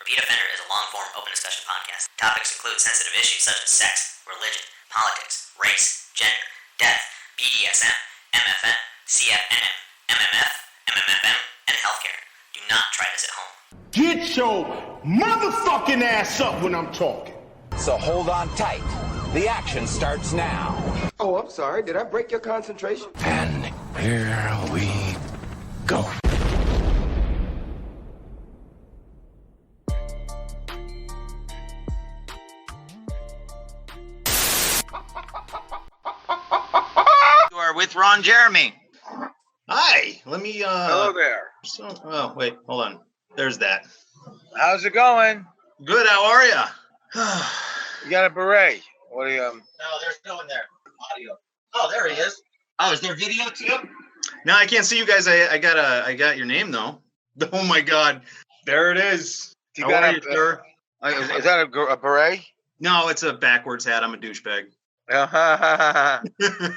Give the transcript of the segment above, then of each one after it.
Repeat Offender is a long-form open discussion podcast. Topics include sensitive issues such as sex, religion, politics, race, gender, death, BDSM, MFN, CFNM, MMF, MMFM, and healthcare. Do not try this at home. Get your motherfucking ass up when I'm talking. So hold on tight. The action starts now. Oh, I'm sorry. Did I break your concentration? And here we go. You are with Ron Jeremy. Hi, let me, Hello there. oh, wait, hold on. There's that. How's it going? Good, how are ya? You got a beret. What do you, No, there's no one there. Audio. Oh, there he is. Oh, is there video too? No, I can't see you guys. I got your name, though. Oh, my God. There it is. You How got are you, sir? Is that a beret? No, it's a backwards hat. I'm a douchebag.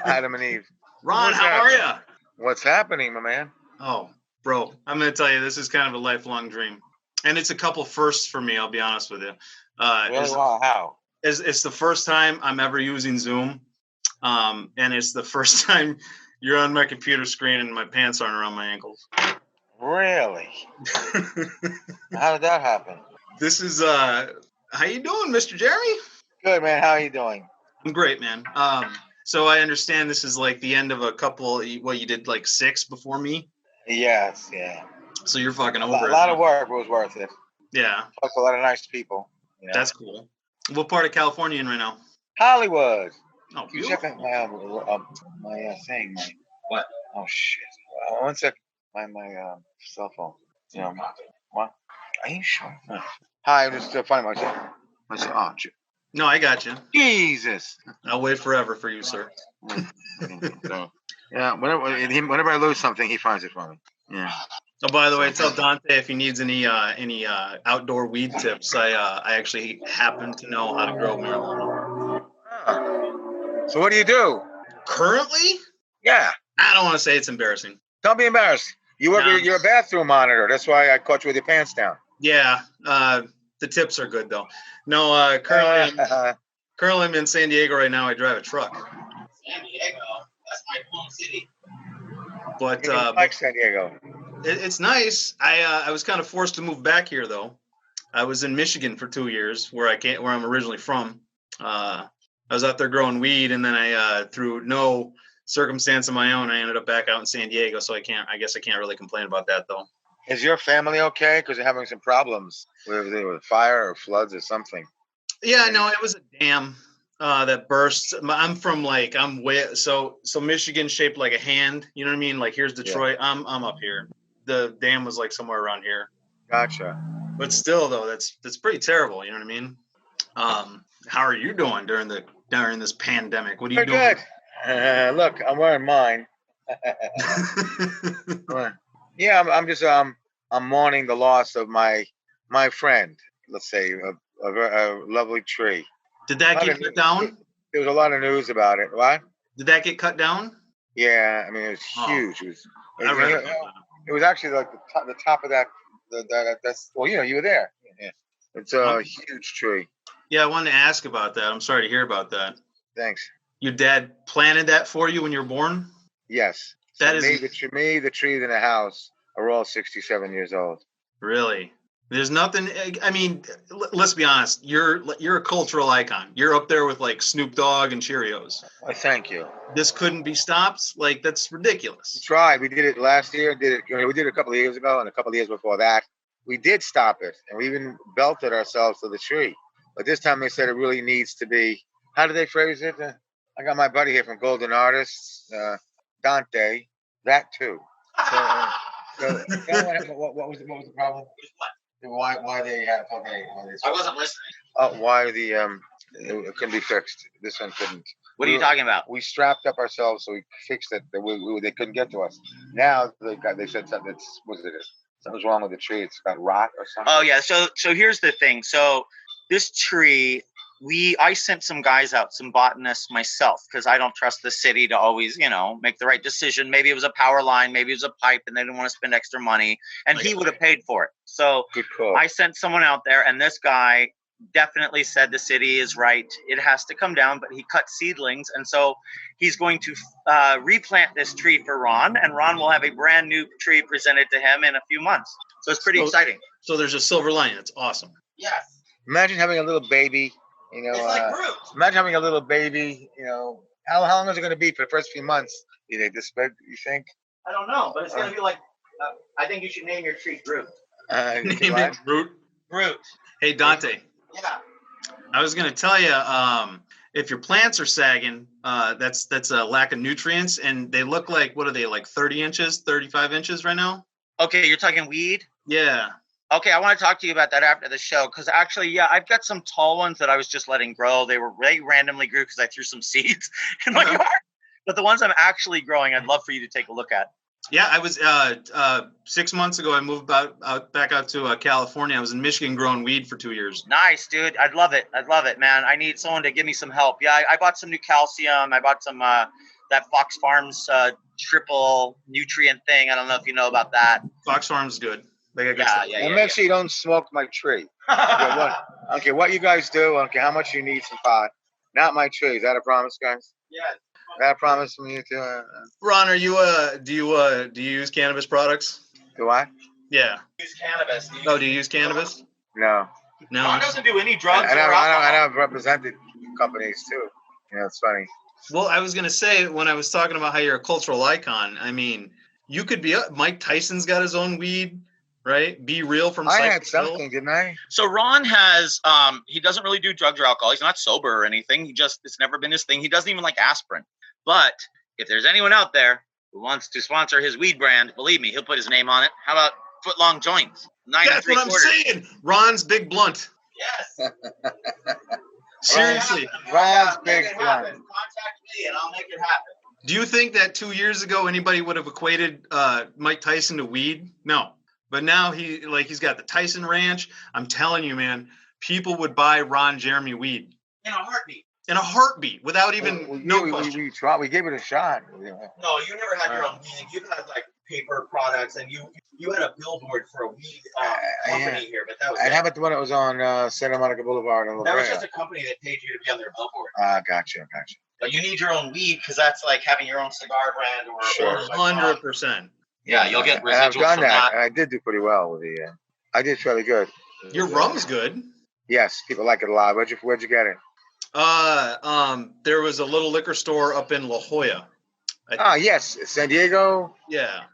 Adam and Eve. Ron, What's how are happening? ya? What's happening, my man? Oh, bro, I'm going to tell you, this is kind of a lifelong dream. And it's a couple firsts for me, I'll be honest with you. Really? Wow, how? It's the first time I'm ever using Zoom. And it's the first time you're on my computer screen and my pants aren't around my ankles. Really? How did that happen? This is, how you doing, Mr. Jeremy? Good, man. How are you doing? I'm great, man. So I understand this is like the end of a couple, well, you did like 6 before me. Yes, yeah. So you're fucking A over it. lot of work was worth it. Yeah, Plus a lot of nice people. You know? that's cool. What part of California in right now? Hollywood. Oh, You beautiful. check my thing. What? Oh shit! 1 second. My cell phone. You know what? Are you sure? Hi, I'm just finding myself. Oh, No, I got you. Jesus. I'll wait forever for you, sir. So, yeah. Whenever I lose something, he finds it for me. Yeah. Oh, by the way, tell Dante if he needs any outdoor weed tips. I actually happen to know how to grow marijuana. So what do you do? Currently, Yeah. I don't want to say it's embarrassing. Don't be embarrassed. You're a bathroom monitor. That's why I caught you with your pants down. Yeah, the tips are good though. No, currently I'm in San Diego right now. I drive a truck. San Diego, that's my home city. But like San Diego. it's nice. I was kind of forced to move back here though. I was in Michigan for 2 years, where I'm originally from. I was out there growing weed, and then I through no circumstance of my own, I ended up back out in San Diego. So I guess I can't really complain about that though. Is your family okay? Because you're having some problems with fire or floods or something. Yeah, no, it was a dam that burst. I'm from so Michigan shaped like a hand. You know what I mean? Like here's Detroit. Yeah. I'm up here. The dam was like somewhere around here. Gotcha. But still, though, that's pretty terrible. You know what I mean? How are you doing during this pandemic? What are you doing? Good. Look, I'm wearing mine. Yeah, I'm just I'm mourning the loss of my friend. Let's say a lovely tree. Did that get cut down? There was a lot of news about it. What? Did that get cut down? Yeah, I mean it was huge. It was actually like the top of that. That's well, you were there. Yeah. It's a huge tree. Yeah, I wanted to ask about that. I'm sorry to hear about that. Thanks. Your dad planted that for you when you were born? Yes. That so is the trees in the house are all 67 years old. Really? There's nothing. I mean, let's be honest. You're a cultural icon. You're up there with like Snoop Dogg and Cheerios. Thank you. This couldn't be stopped. Like that's ridiculous. We tried. We did it last year. We did it a couple of years ago, and a couple of years before that. We did stop it, and we even belted ourselves to the tree. But this time they said it really needs to be. How do they phrase it? I got my buddy here from Golden Artists, Dante. That too. So what was the problem? Why they had I wasn't listening. Why it couldn't be fixed. This one couldn't. What are you talking about? We strapped up ourselves, so we fixed it. They couldn't get to us. Now they said something. Something's wrong with the tree. It's got rot or something. Oh yeah. So here's the thing. So this tree I sent some guys out, some botanists myself, because I don't trust the city to always, make the right decision. Maybe it was a power line, maybe it was a pipe, and they didn't want to spend extra money, and he would have paid for it. So Good call. I sent someone out there, and this guy definitely said the city is right. It has to come down, but he cut seedlings, and so he's going to replant this tree for Ron, and Ron will have a brand new tree presented to him in a few months. So it's pretty exciting. So there's a silver lining. It's awesome. Yes. Imagine having a little baby. It's like Groot. Imagine having a little baby. How long is it going to be for the first few months? You think? I don't know, but it's going to be like. I think you should name your tree Groot. Name it Groot. Groot. Hey Dante. Yeah. I was going to tell you, if your plants are sagging, that's a lack of nutrients, and they look like, what are they, like 30 inches, 35 inches right now? Okay, you're talking weed? Yeah. Okay, I want to talk to you about that after the show, because actually, yeah, I've got some tall ones that I was just letting grow. They randomly grew because I threw some seeds in my yard. But the ones I'm actually growing, I'd love for you to take a look at. Yeah, I was 6 months ago. I moved back out to California. I was in Michigan growing weed for 2 years. Nice, dude. I'd love it, man. I need someone to give me some help. Yeah, I bought some new calcium. I bought some that Fox Farms triple nutrient thing. I don't know if you know about that. Fox Farms is good. They got good Yeah, stuff. yeah, And yeah. make sure you don't smoke my tree. Okay, what you guys do. Okay, how much you need some pot. Not my tree. Is that a promise, guys? Yeah. Is that a promise from you too? Ron, are you do you use cannabis products? Do I? Yeah. Use cannabis. Oh, do you use cannabis? No. No. Ron doesn't do any drugs I or alcohol. have represented companies too. It's funny. Well, I was gonna say, when I was talking about how you're a cultural icon, I mean, you could be Mike Tyson's got his own weed, right? Be Real from I had Cypress Hill. something, didn't I? So Ron has, he doesn't really do drugs or alcohol. He's not sober or anything. It's never been his thing. He doesn't even like aspirin. But if there's anyone out there who wants to sponsor his weed brand, believe me, he'll put his name on it. How about foot-long joints? 9 That's what I'm 3/4. saying. Ron's Big Blunt. Yes. Seriously. Ron's Make Big it Blunt. happen. Contact me and I'll make it happen. Do you think that 2 years ago anybody would have equated Mike Tyson to weed? No. But now he's got the Tyson Ranch. I'm telling you, man, people would buy Ron Jeremy weed In a heartbeat. in a heartbeat without even question. We gave it a shot. No, you never had your own weed. You had like paper products, and you had a billboard for a weed company here, but that was And it. how about the one that was on Santa Monica Boulevard in La That was Brea? just a company that paid you to be on their billboard. Gotcha. But you need your own weed because that's like having your own cigar brand or Sure. or 100%. Yeah, you'll get And I've residuals done from that, that. and I did do pretty well with the. I did fairly good. Your rum's good. Yes, people like it a lot. Where'd you get it? There was a little liquor store up in La Jolla. Yes, San Diego. Yeah.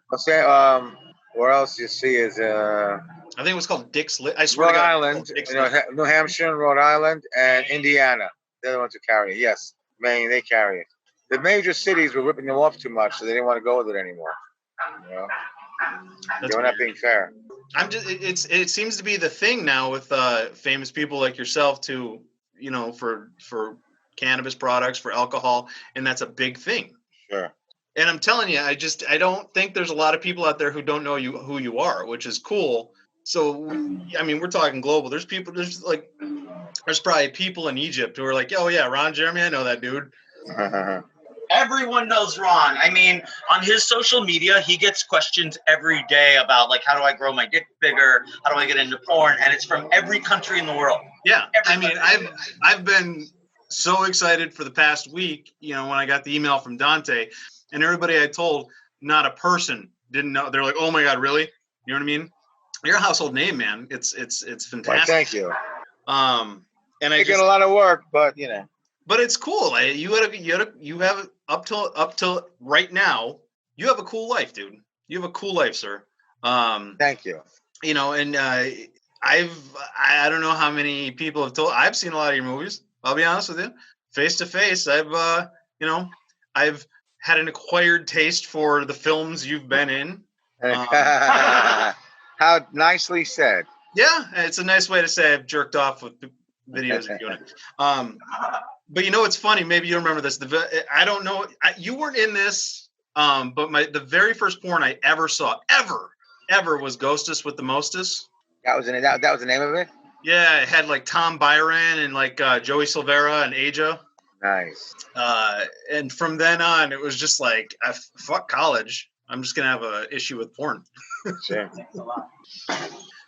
Where else you see is I think it was called Dick's. I swear Rhode to God, Island, Dick's New Hampshire, Rhode Island, and Indiana. They're the ones who carry it. Yes, Maine, they carry it. The major cities were ripping them off too much, so they didn't want to go with it anymore. That's They're not weird. being fair. It seems to be the thing now with famous people like yourself to, for cannabis products, for alcohol, and that's a big thing. Sure. And I'm telling you, I don't think there's a lot of people out there who don't know who you are, which is cool. So, I mean, we're talking global. There's probably people in Egypt who are like, oh yeah, Ron Jeremy, I know that dude. Everyone knows Ron. I mean, on his social media, he gets questions every day about like, how do I grow my dick bigger? How do I get into porn? And it's from every country in the world. Yeah, I mean, I've been so excited for the past week. When I got the email from Dante, and everybody I told, not a person didn't know. They're like, oh my God, really? You know what I mean? You're a household name, man. It's fantastic. Well, thank you. And I get a lot of work, but But it's cool. You have up till right now. You have a cool life, dude. You have a cool life, sir. Thank you. And I don't know how many people have told. I've seen a lot of your movies. I'll be honest with you. Face to face, I've had an acquired taste for the films you've been in. How nicely said. Yeah, it's a nice way to say I've jerked off with videos of doing it. But it's funny. Maybe you remember this. I don't know. You weren't in this. But the very first porn I ever saw, ever, was Ghostess with the Mostess. That was the name of it. Yeah, it had like Tom Byron and like Joey Silvera and Aja. Nice. And from then on, it was just like, fuck college. I'm just gonna have a issue with porn. Sure.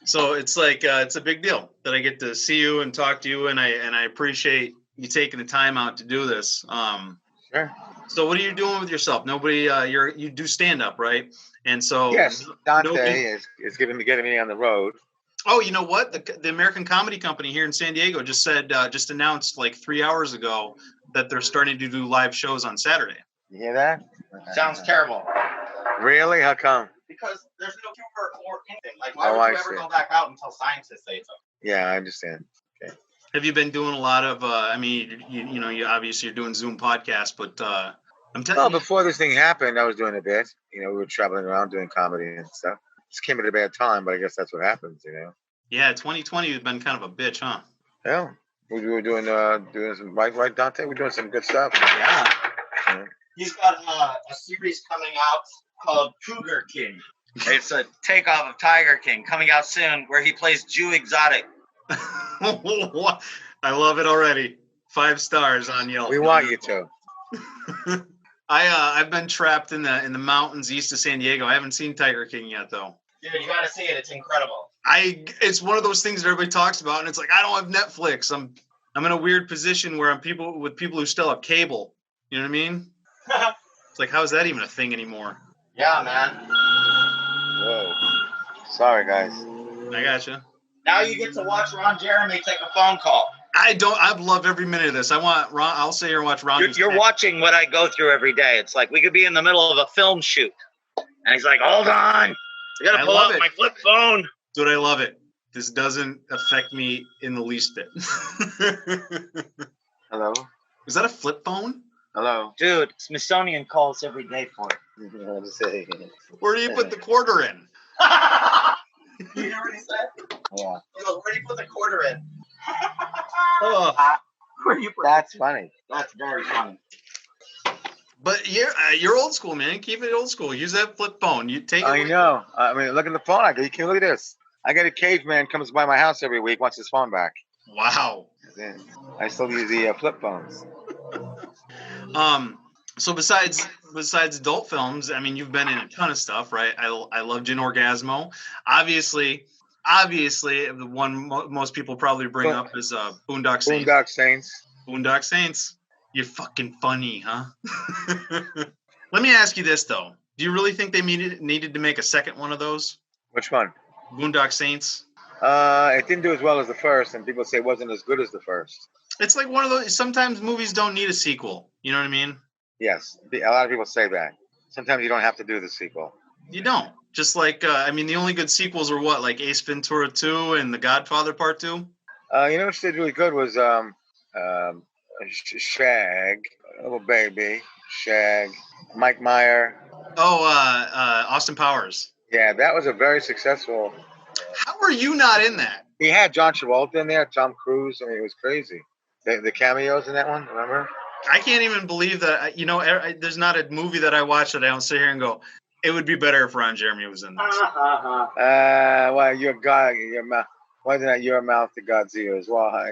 So it's like it's a big deal that I get to see you and talk to you, and I appreciate you taking the time out to do this. Sure. So what are you doing with yourself? Nobody, you do stand up, right? And so Yes, Dante is getting me on the road. Oh, you know what? The American Comedy Company here in San Diego just announced like 3 hours ago that they're starting to do live shows on Saturday. You hear that? Sounds terrible. Really? How come? Because there's no cure or anything. Like, why would you ever go back out until scientists say so? Yeah, I understand. Have you been doing a lot of? I mean, you obviously you're doing Zoom podcasts, but I'm telling Well, you, before this thing happened, I was doing a bit. We were traveling around doing comedy and stuff. Just came at a bad time, but I guess that's what happens, yeah, 2020 has been kind of a bitch, huh? Yeah, we were doing some right, Dante. We're doing some good stuff. Yeah. Yeah. He's got a series coming out called Cougar King. It's a takeoff of Tiger King coming out soon, where he plays Jew Exotic. I love it already. 5 stars on Yelp. We want you to. I've been trapped in the mountains east of San Diego. I haven't seen Tiger King yet, though. Dude, you gotta see it. It's incredible. It's one of those things that everybody talks about, and it's like I don't have Netflix. I'm in a weird position where I'm people who still have cable. You know what I mean? It's like, how is that even a thing anymore? Yeah, man. Whoa. Sorry, guys. I gotcha. Now you get to watch Ron Jeremy take a phone call. I've loved every minute of this. I want Ron. I'll sit here and watch Ron. You're watching what I go through every day. It's like we could be in the middle of a film shoot, and he's like, "Hold on, I gotta pull out my flip phone." Dude, I love it. This doesn't affect me in the least bit. Hello. Is that a flip phone? Hello. Dude, Smithsonian calls every day for it. Where do you put the quarter in? You hear what he said? Yeah. He goes, "Where do you put the quarter in?" Oh. Where do you put? That's funny. That's very funny. But you're old school, man. Keep it old school. Use that flip phone. You take it. I know. I mean, look at the phone. You can look at this. I got a caveman comes by my house every week, wants his phone back. Wow. I still use the flip phones. So besides adult films, I mean, you've been in a ton of stuff, right? I loved In Orgasmo. Obviously, the one most people probably bring up is Boondock Saints. Boondock Saints. Boondock Saints. You're fucking funny, huh? Let me ask you this though: do you really think they needed to make a second one of those? Which one? Boondock Saints. It didn't do as well as the first, and people say it wasn't as good as the first. It's like one of those. Sometimes movies don't need a sequel. You know what I mean? Yes, a lot of people say that. Sometimes you don't have to do the sequel. You don't. Just like I mean, the only good sequels were what, like Ace Ventura 2 and The Godfather Part 2. You know what did really good was Shag, Little Baby, Shag, Mike Meyer. Oh, Austin Powers. Yeah, that was a very successful. How were you not in that? He had John Travolta in there, Tom Cruise. I mean, it was crazy. The cameos in that one, remember? I can't even believe that. There's not a movie that I watch that I don't sit here and go, it would be better if Ron Jeremy was in this. Well, your God, your mouth. Why isn't that your mouth to God's ears? Why?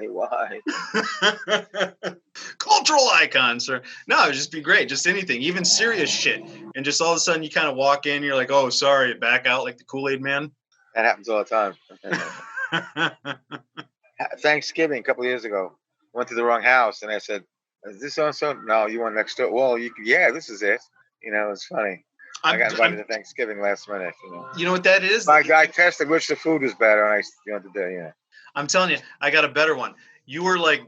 Cultural icon, sir. No, it'd just be great. Just anything, even serious shit. And just all of a sudden you kind of walk in, you're like, oh, sorry, back out like the Kool-Aid man. That happens all the time. Thanksgiving a couple of years ago, went to the wrong house, and I said, "Is this so?" No, you went next door. Well, yeah, this is it. It's funny. I got invited to Thanksgiving last minute. You know what that is? I tested which the food was better, and today, yeah. I'm telling you, I got a better one. You're like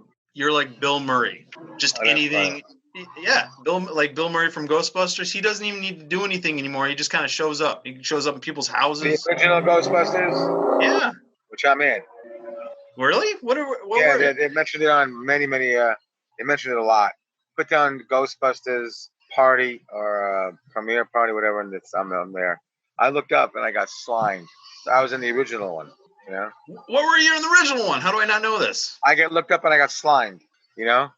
Bill Murray. Just anything. Yeah, Bill Murray from Ghostbusters. He doesn't even need to do anything anymore. He just kind of shows up. He shows up in people's houses. The original Ghostbusters. Yeah. Which I'm in. Really? What they mentioned it on many. They mentioned it a lot. Put down Ghostbusters party or premiere party, whatever, and I'm there. I looked up and I got slimed. I was in the original one. What were you in the original one? How do I not know this? I looked up and I got slimed. The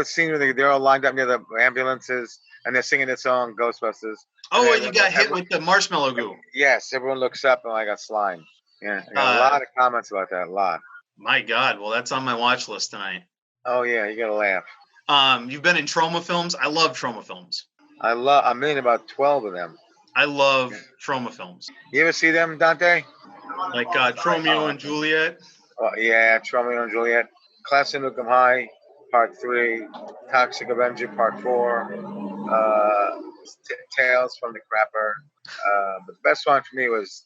scene where they're all lined up near the ambulances and they're singing the song Ghostbusters. Oh, and you got hit with the marshmallow goo. Yes, everyone looks up and I got slimed. Yeah, I got a lot of comments about that. A lot. My God. Well, that's on my watch list tonight. Oh yeah, you gotta laugh. You've been in trauma films. I love trauma films. I'm in about 12 of them. I love trauma films. You ever see them, Dante? Like Tromeo and Juliet. Oh yeah, Romeo and Juliet. Class of Nukem High, Part 3. Toxic Avenger, Part 4. Tales from the Crapper. But the best one for me was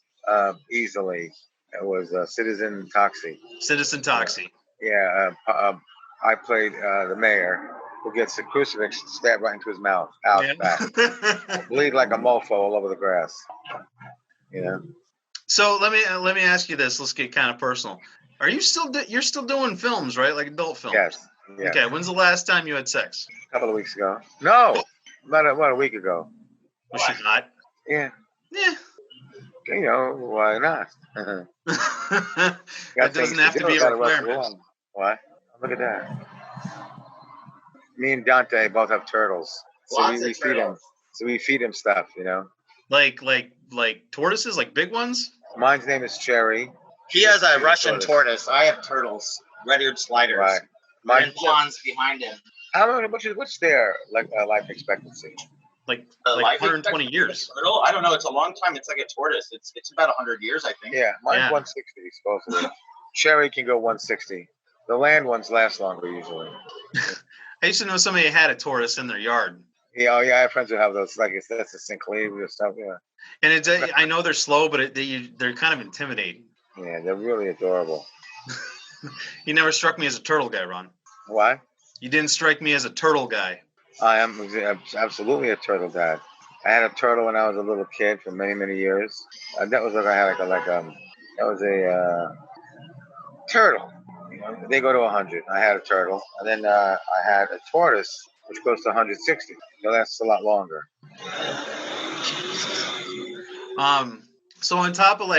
easily. It was Citizen Toxie. Citizen Toxie. Yeah, I played the mayor who gets the crucifix stabbed right into his mouth, out back, bleed like a mofo all over the grass. You know. So let me ask you this. Let's get kind of personal. Are you you're still doing films, right? Like adult films? Yes. Yeah. Okay. When's the last time you had sex? A couple of weeks ago. No, about a week ago. Was she hot? Yeah. Yeah. You know, why not? That doesn't have to be a requirement. What? Look at that. Me and Dante both have turtles. So we feed him. So we feed him stuff, you know. Like tortoises, like big ones? Mine's name is Cherry. He has a Russian tortoise. I have turtles, red-eared sliders. Right. And ponds behind him. What's their life expectancy? Like 120 years. Turtle? I don't know. It's a long time. It's like a tortoise. It's about 100 years, I think. Yeah, mine's 160 supposedly. Cherry can go 160. The land ones last longer usually. I used to know somebody had a tortoise in their yard. Yeah, I have friends who have those. Like that's a Sinclair or stuff. Yeah. And I know they're slow, but they're kind of intimidating. Yeah, they're really adorable. You never struck me as a turtle guy, Ron. What? You didn't strike me as a turtle guy. I am absolutely a turtle dad. I had a turtle when I was a little kid for many, many years. That was a turtle. They go to 100. I had a turtle, and then I had a tortoise, which goes to 160. So that's a lot longer. So on top of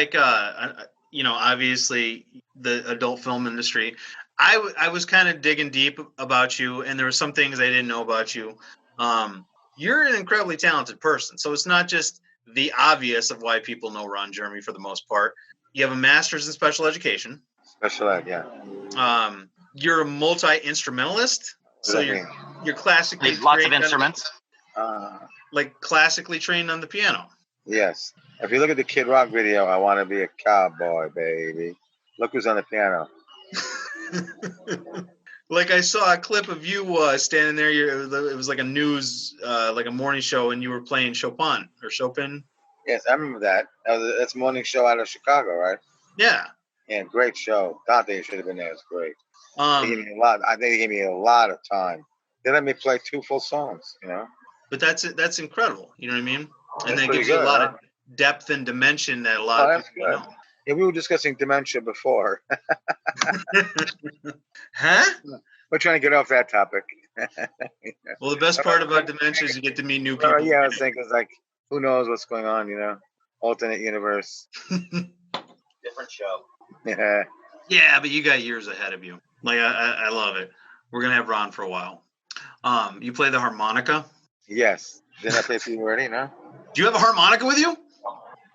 obviously the adult film industry, I was kind of digging deep about you, and there were some things I didn't know about you. You're an incredibly talented person, so it's not just the obvious of why people know Ron Jeremy for the most part. You have a master's in special education. Special ed, yeah. You're a multi-instrumentalist, so you're classically lots of instruments. Classically trained on the piano. Yes. If you look at the Kid Rock video, I want to be a cowboy, baby. Look who's on the piano. Like I saw a clip of you standing there. It was like a news, like a morning show, and you were playing Chopin. Yes, I remember that. That's a morning show out of Chicago, right? Yeah. Yeah, great show. Dante should have been there. It's great. They gave me I think they gave me a lot of time. They let me play 2 full songs, you know. But that's incredible. You know what I mean? And that gives you a lot of depth and dimension that a lot of people don't know. Yeah, we were discussing dementia before. Huh? We're trying to get off that topic. Well, the best part about dementia is you get to meet new people. Yeah, I was thinking, it's like, who knows what's going on, you know? Alternate universe. Different show. Yeah. Yeah, but you got years ahead of you. Like, I love it. We're going to have Ron for a while. You play the harmonica? Yes. Didn't I play for you already, no? Do you have a harmonica with you?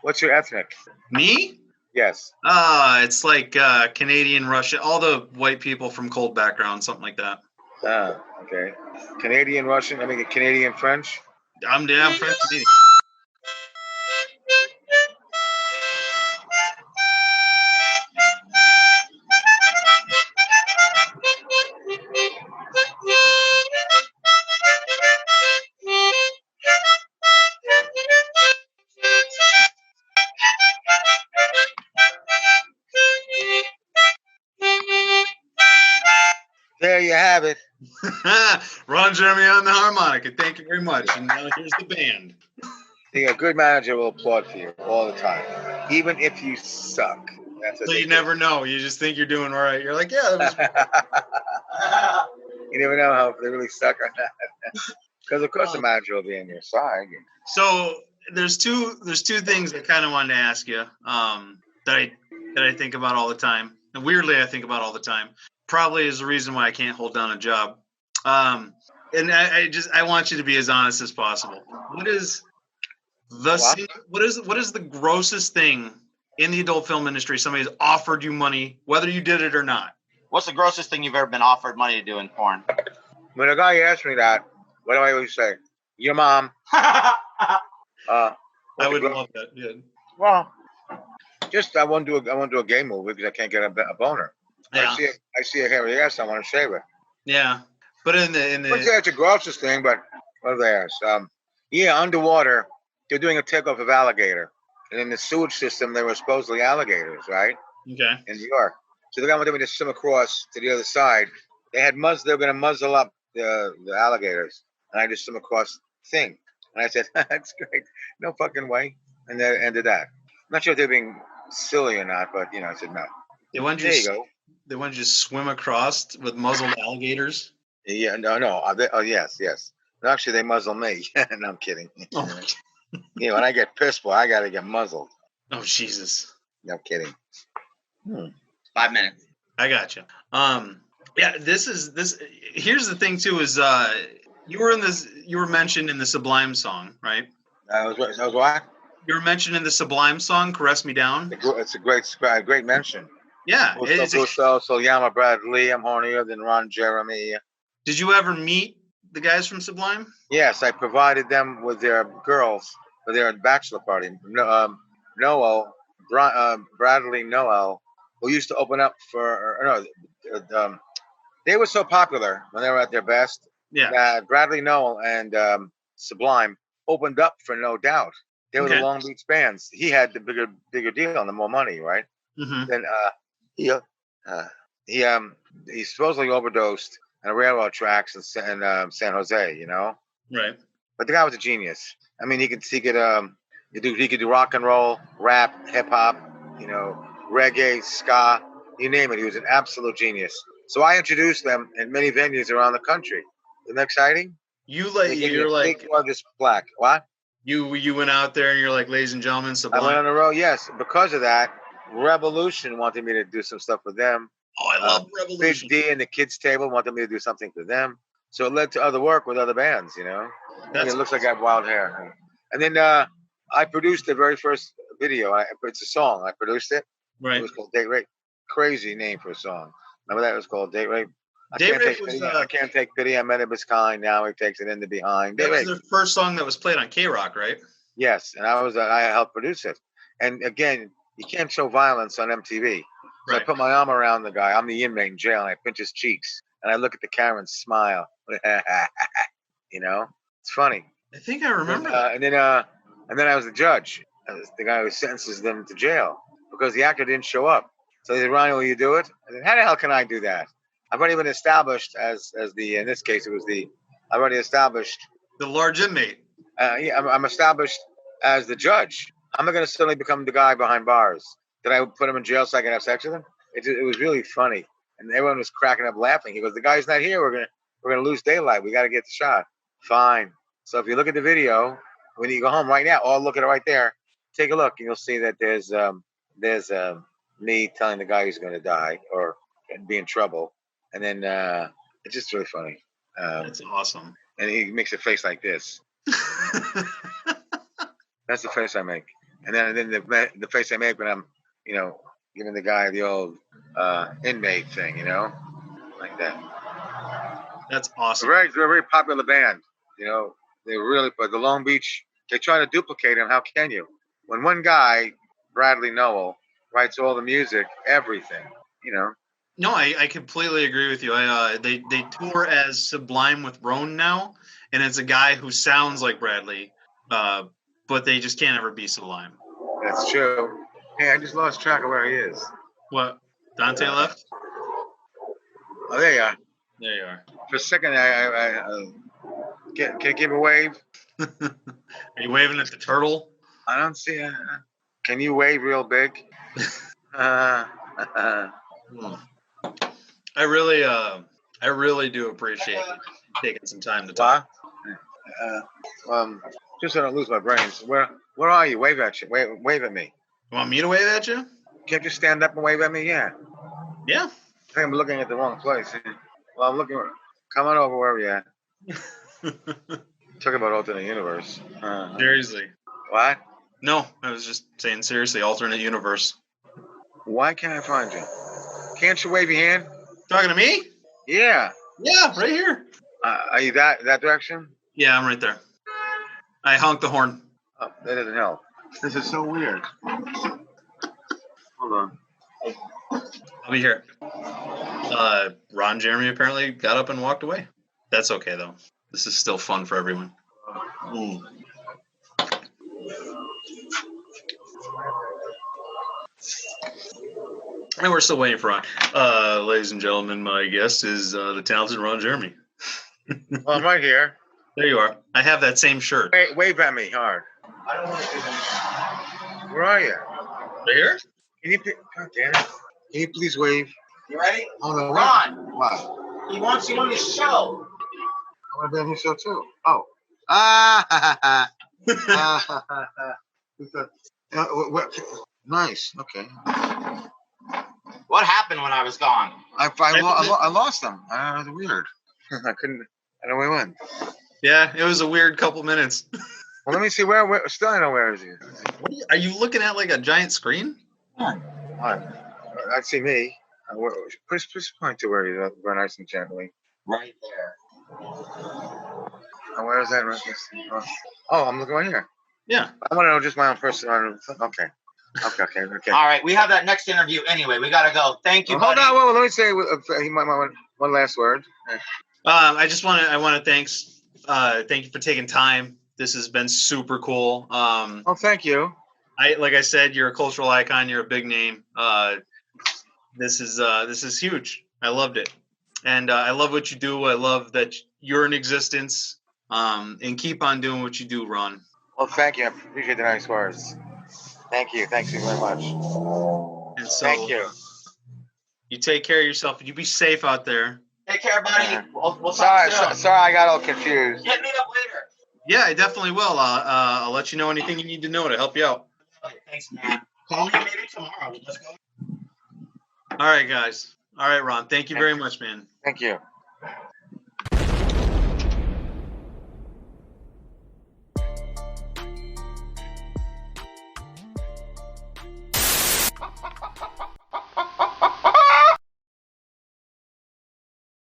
What's your ethnic? Me? Yes. It's like Canadian, Russian, all the white people from cold backgrounds, something like that. Okay. Canadian, Russian, Canadian, French? I'm French Canadian. There you have it. Ron Jeremy on the harmonica. Thank you very much. And now here's the band. A good manager will applaud for you all the time, even if you suck. So you never know. You just think you're doing all right. You're like, yeah. You never know how if they really suck or not. Because of course the manager will be on your side. So there's two things I kind of wanted to ask you that I think about all the time. And weirdly, I think about all the time. Probably is the reason why I can't hold down a job. And I want you to be as honest as possible. What is the grossest thing in the adult film industry, somebody's offered you money, whether you did it or not? What's the grossest thing you've ever been offered money to do in porn? When a guy asks me that, what do I always say? Your mom. I would love that. Yeah. Well, just I won't do a gay movie because I can't get a boner. Yeah. I see a hairy ass. I want to shave it. Yeah. But in I wouldn't say the that's the grossest thing, but what do they ask? Yeah, underwater, they're doing a takeoff of alligator, and in the sewage system, they were supposedly alligators, right? okay. In New York. So the guy wanted me to swim across to the other side. They were going to muzzle up the alligators, and I just swim across the thing. And I said, "That's great, no fucking way." And that ended that. I'm not sure if they're being silly or not, but I said no. They wanted There you go. They wanted you to swim across with muzzled alligators. Yeah, no. Yes. No, actually, they muzzle me. No, I'm kidding. Oh. When I get pissed, boy, I got to get muzzled. Oh Jesus. No, I'm kidding. 5 minutes. I got you. Yeah, this. Here's the thing too: is you were mentioned in the Sublime song, right? That was what? You were mentioned in the Sublime song, "Caress Me Down." It's a great mention. Yeah. Gusto, Solyama, Brad Lee. I'm hornier than Ron Jeremy. Did you ever meet the guys from Sublime? Yes, I provided them with their girls for their bachelor party. Bradley Noel, who used to open up they were so popular when they were at their best. Yeah. That Bradley Noel and Sublime opened up for No Doubt. They were the Long Beach bands. He had the bigger deal and the more money, right? Mm-hmm. Then he supposedly overdosed on railroad tracks in San Jose, Right. But the guy was a genius. I mean, he could do rock and roll, rap, hip hop, reggae, ska, you name it. He was an absolute genius. So I introduced them in many venues around the country. Isn't that exciting? You're big gorgeous black. What? You went out there and you're like, ladies and gentlemen, Sublime. I went on the road. Yes, because of that, Revolution wanted me to do some stuff with them. Oh, I love Revolution. Big D and the Kids Table wanted me to do something for them. So it led to other work with other bands, It looks like I have wild hair. And then I produced the very first video. It's a song. I produced it. Right. It was called Date Rape. Crazy name for a song. Remember that? It was called Date Rape. I can't take pity. I met him as kind. Now he takes it in the behind. That was the first song that was played on K-Rock, right? Yes, and I helped produce it. And again, you can't show violence on MTV. So Right. I put my arm around the guy. I'm the inmate in jail, and I pinch his cheeks, and I look at the camera and smile. It's funny. I think I remember that. And then I was the judge. I was the guy who sentences them to jail because the actor didn't show up. So they said, "Ronnie, will you do it?" I said, "How the hell can I do that? I've already been established as the, in this case, I've already established. The large inmate. I'm established as the judge. I'm not going to suddenly become the guy behind bars. Did I put him in jail so I can have sex with him?" It was really funny, and everyone was cracking up laughing. He goes, "The guy's not here. We're gonna lose daylight. We got to get the shot." Fine. So if you look at the video when you go home right now, look at it right there. Take a look, and you'll see that there's me telling the guy he's going to die or be in trouble, and then it's just really funny. That's awesome. And he makes a face like this. That's the face I make. And then the face I make when I'm, giving the guy the old inmate thing, like that. That's awesome. They're a very popular band. They really, but the Long Beach, they try to duplicate him. How can you? When one guy, Bradley Noel, writes all the music, everything, No, I completely agree with you. They tour as Sublime with Roan now, and it's a guy who sounds like Bradley, but they just can't ever be Sublime. That's true. Hey, I just lost track of where he is. What? Dante left? Oh, there you are. There you are. For a second, can you give a wave? Are you waving at the turtle? I don't see. Can you wave real big? I really do appreciate you taking some time to talk. Just so I don't lose my brains. Where are you? Wave at you. Wave at me. You want me to wave at you? Can't you stand up and wave at me? Yeah. Yeah. I think I'm looking at the wrong place. Well, I'm looking. Come on over where you at. Talk about alternate universe. Seriously. What? No, I was just saying seriously, alternate universe. Why can't I find you? Can't you wave your hand? Talking to me? Yeah. Yeah, right here. Are you that direction? Yeah, I'm right there. I honked the horn. Oh, that doesn't help. This is so weird. Hold on. I'll be here. Ron Jeremy apparently got up and walked away. That's okay though. This is still fun for everyone. And we're still waiting for Ron. Ladies and gentlemen, my guest is the talented Ron Jeremy. Well, I'm right here. There you are. I have that same shirt. Hey, wave at me hard. I don't want to do that. Where are you? Right here? Can you God damn it. Can you please wave? You ready? Hold on. Ron. What? He wants you on his show. I want to be on your show too. Oh. Ah. Nice. Okay. What happened when I was gone? I lost them. It was weird. I couldn't. I don't know where he went. Yeah, it was a weird couple minutes. Well, let me see where. Still, I know where is he. Are you looking at like a giant screen? All right. I see me. Push point to where you go nice and gently. Right there. Where is that reference? Oh, I'm looking right here. Yeah. I want to know just my own personal. Okay. All right, we have that next interview anyway. We gotta go. Thank you, buddy. Hold on. Let me say he might one last word. I want to thank you for taking time. This has been super cool. Thank you. Like I said, you're a cultural icon. You're a big name. This is huge. I loved it, and I love what you do. I love that you're in existence. And keep on doing what you do, Ron. Well, thank you. I appreciate the nice words. Thank you very much. And so, thank you. You take care of yourself. You be safe out there. Take care, buddy. We'll talk soon. Sorry, I got all confused. Hit me up later. Yeah, I definitely will. I'll let you know anything you need to know to help you out. Okay, thanks, man. Call me maybe tomorrow. Let's go. All right, guys. All right, Ron. Thank you very much, man. Thank you.